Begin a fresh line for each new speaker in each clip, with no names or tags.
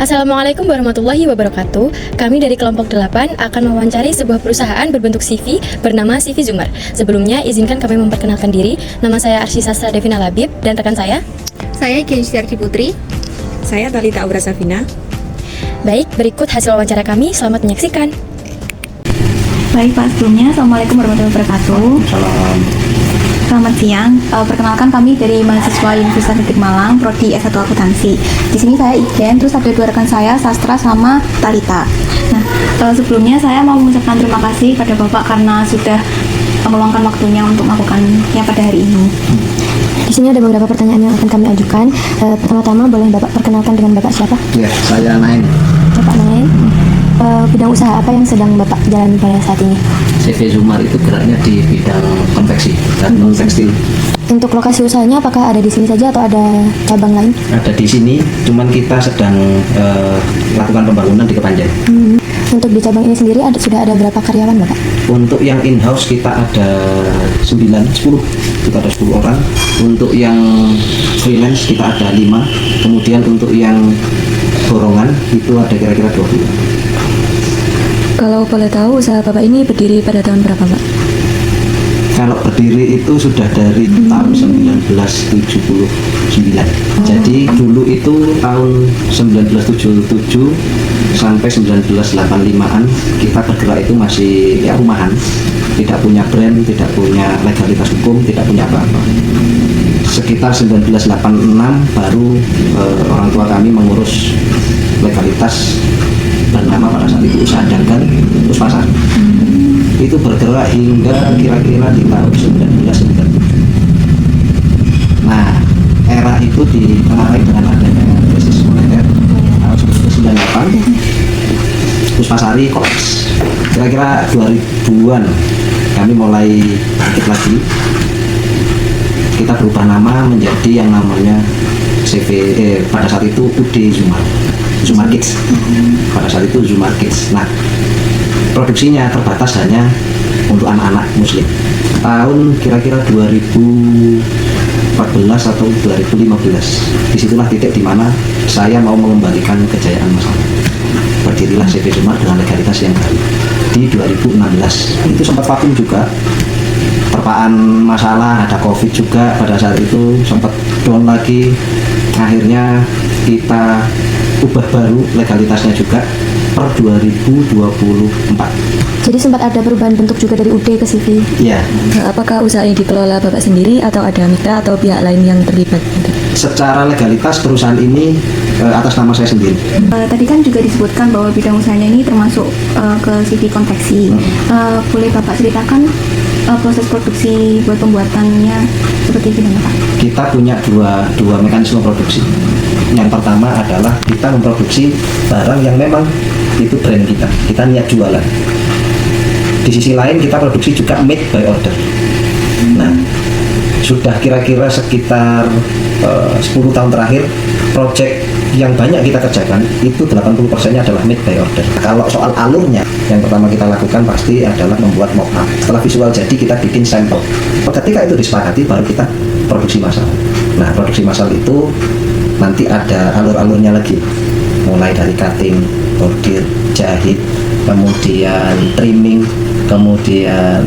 Assalamualaikum warahmatullahi wabarakatuh. Kami dari kelompok 8 akan mewawancari sebuah perusahaan berbentuk CV bernama CV Zumar. Sebelumnya izinkan kami memperkenalkan diri. Nama saya Arsy Sastra Devina Labib dan rekan saya
Gen Syarki Putri.
Saya Talita Aura Safina.
Baik, berikut hasil wawancara kami. Selamat menyaksikan.
Baik Pak, sebelumnya Assalamualaikum warahmatullahi wabarakatuh.
Salam.
Selamat siang. Perkenalkan kami dari mahasiswa Universitas Negeri Malang, Prodi S1 Akuntansi. Di sini saya Igen, terus ada dua rekan saya, Sastra sama Talita. Nah, sebelumnya saya mau mengucapkan terima kasih pada Bapak karena sudah meluangkan waktunya untuk melakukannya pada hari ini.
Di sini ada beberapa pertanyaan yang akan kami ajukan. Pertama-tama boleh Bapak perkenalkan dengan Bapak siapa?
Ya, saya Naim.
Bapak Nain. Bidang usaha apa yang sedang Bapak jalani pada saat ini?
CV Zumar itu geraknya di bidang konveksi dan non tekstil.
Untuk lokasi usahanya apakah ada di sini saja atau ada cabang lain?
Ada di sini, cuman kita sedang lakukan pembangunan di Kepanjen.
Untuk di cabang ini sendiri sudah ada berapa karyawan Bapak?
Untuk yang in-house kita ada 10. Kita ada 10 orang. Untuk yang freelance kita ada 5. Kemudian untuk yang borongan itu ada kira-kira 20.
Kalau boleh tahu usaha Bapak ini berdiri pada tahun berapa Pak?
Kalau berdiri itu sudah dari tahun 1979. Jadi dulu itu tahun 1977 sampai 1985-an kita bergerak itu masih ya rumahan, tidak punya brand, tidak punya legalitas hukum, tidak punya apa-apa. Sekitar 1986 baru orang tua kami mengurus legalitas bernama pada saat itu Usaha Dagang Puspasar. Itu bergerak hingga kira-kira di tahun 1997. Nah, era itu ditengarai dengan adanya krisis moneter tahun 1998. Puspasari kolaps. Kira-kira 2000-an kami mulai bangkit lagi. Kita berubah nama menjadi yang namanya pada saat itu UD Zumar Kids. Pada saat itu Zumar Kids. Nah, produksinya terbatas hanya untuk anak-anak muslim. Tahun kira-kira 2014 atau 2015, disitulah titik dimana saya mau mengembalikan kejayaan masyarakat. Berdirilah CV Zumar dengan legalitas yang baru di 2016. Itu sempat vakum juga, terpaan masalah, ada COVID juga pada saat itu, sempat down lagi. Akhirnya kita ubah baru legalitasnya juga per 2024.
Jadi sempat ada perubahan bentuk juga dari UD ke CV?
Iya.
Apakah usaha ini dikelola Bapak sendiri atau ada mitra atau pihak lain yang terlibat?
Secara legalitas perusahaan ini atas nama saya sendiri.
Tadi kan juga disebutkan bahwa bidang usahanya ini termasuk ke CV konveksi. Boleh Bapak ceritakan proses produksi buat pembuatannya seperti gimana Pak?
Kita punya dua mekanisme produksi. Yang pertama adalah kita memproduksi barang yang memang itu brand kita niat jualan. Di sisi lain kita produksi juga made by order. Nah, sudah kira-kira sekitar 10 tahun terakhir, project yang banyak kita kerjakan itu 80%-nya adalah made by order. Kalau soal alurnya, yang pertama kita lakukan pasti adalah membuat mock-up. Setelah visual jadi, kita bikin sampel. Ketika itu disepakati, baru kita produksi massal. Nah, produksi massal itu nanti ada alur-alurnya lagi, mulai dari cutting, bordir, jahit, kemudian trimming, kemudian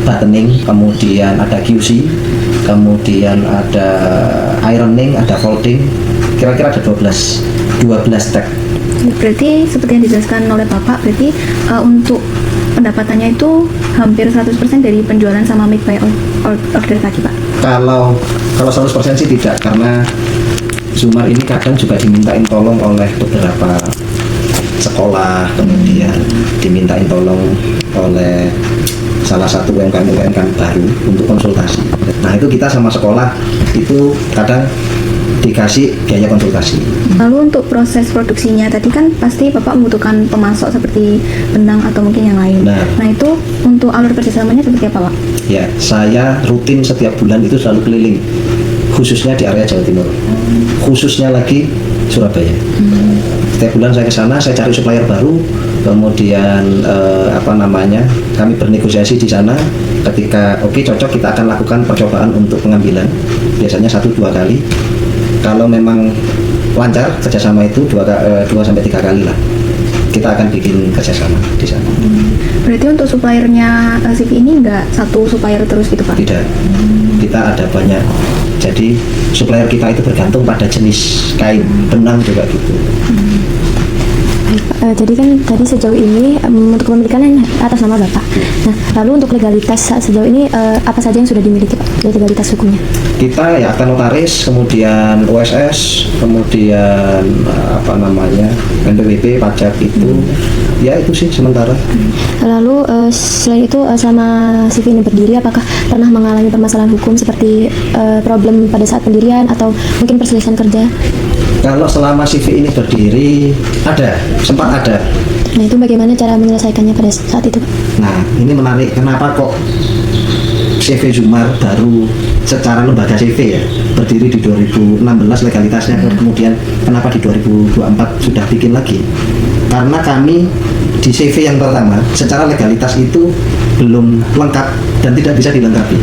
buttoning, kemudian ada QC, kemudian ada ironing, ada folding. Kira-kira ada 12 step.
Berarti seperti yang dijelaskan oleh Bapak, berarti untuk pendapatannya itu hampir 100% dari penjualan sama make by order tadi Pak?
Kalau 100% sih tidak, karena Zumar ini kadang juga dimintain tolong oleh beberapa sekolah, kemudian dimintain tolong oleh salah satu UMKM baru untuk konsultasi. Nah, itu kita sama sekolah itu kadang dikasih biaya konsultasi.
Lalu untuk proses produksinya tadi kan pasti Bapak membutuhkan pemasok seperti benang atau mungkin yang lain. Nah itu untuk alur kerjasamanya seperti apa Pak?
Ya, saya rutin setiap bulan itu selalu keliling, khususnya di area Jawa Timur, khususnya lagi Surabaya. Setiap bulan saya ke sana, saya cari supplier baru, kemudian kami bernegosiasi di sana. Ketika oke, cocok, kita akan lakukan percobaan untuk pengambilan, biasanya 1-2 kali. Kalau memang lancar kerjasama itu 2-3 kali lah. Kita akan bikin kerjasama di sana.
Berarti untuk suppliernya CV ini nggak satu supplier terus gitu Pak?
Tidak, kita ada banyak. Jadi supplier kita itu bergantung pada jenis kain, benang juga gitu.
Jadi kan tadi sejauh ini untuk kepemilikan atas nama Bapak. Nah, lalu untuk legalitas sejauh ini apa saja yang sudah dimiliki Pak? Legalitas hukumnya?
Kita ya akta notaris, kemudian OSS, kemudian NPWP, pajak itu, ya itu sih sementara.
Lalu selain itu selama CV ini berdiri, apakah pernah mengalami permasalahan hukum seperti problem pada saat pendirian atau mungkin perselisihan kerja?
Kalau selama CV ini berdiri, sempat ada.
Nah, itu bagaimana cara menyelesaikannya pada saat itu Pak?
Nah, ini menarik. Kenapa kok CV Zumar baru secara lembaga CV ya berdiri di 2016 legalitasnya, kemudian kenapa di 2024 sudah bikin lagi? Karena kami di CV yang pertama secara legalitas itu belum lengkap dan tidak bisa dilengkapi.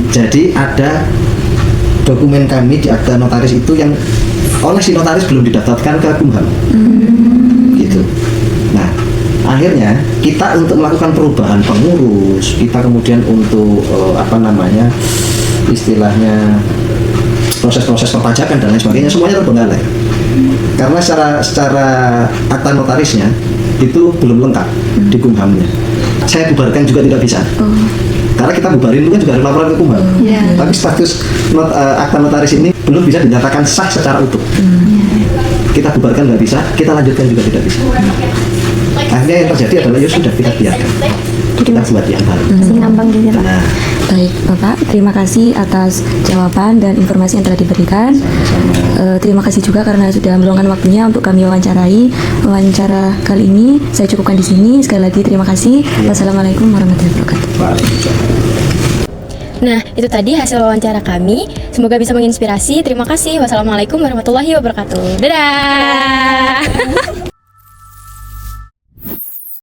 Jadi ada dokumen kami di akta notaris itu yang oleh si notaris belum didaftarkan ke Kumham. Gitu. Nah, akhirnya kita untuk melakukan perubahan pengurus, kita kemudian untuk istilahnya proses-proses perpajakan dan lain sebagainya semuanya terbengkalai. Karena secara akta notarisnya itu belum lengkap di Kumhamnya. Saya bubarkan juga tidak bisa. Karena kita bubarin itu kan juga harus laporan ke Kumham. Tapi status akta notaris ini belum bisa dinyatakan sah secara utuh. Kita bubarkan nggak bisa, kita lanjutkan juga tidak bisa. Akhirnya yang terjadi adalah ya sudah kita biarkan. Kita buat yang baru.
Gampang gitu ya Pak?
Nah,
Baik Bapak, terima kasih atas jawaban dan informasi yang telah diberikan. Terima kasih juga karena sudah meluangkan waktunya untuk kami wawancarai. Wawancara kali ini saya cukupkan di sini. Sekali lagi terima kasih. Wassalamualaikum warahmatullahi wabarakatuh.
Waalaikumsalam.
Nah, itu tadi hasil wawancara kami. Semoga bisa menginspirasi. Terima kasih. Wassalamualaikum warahmatullahi wabarakatuh. Dadah.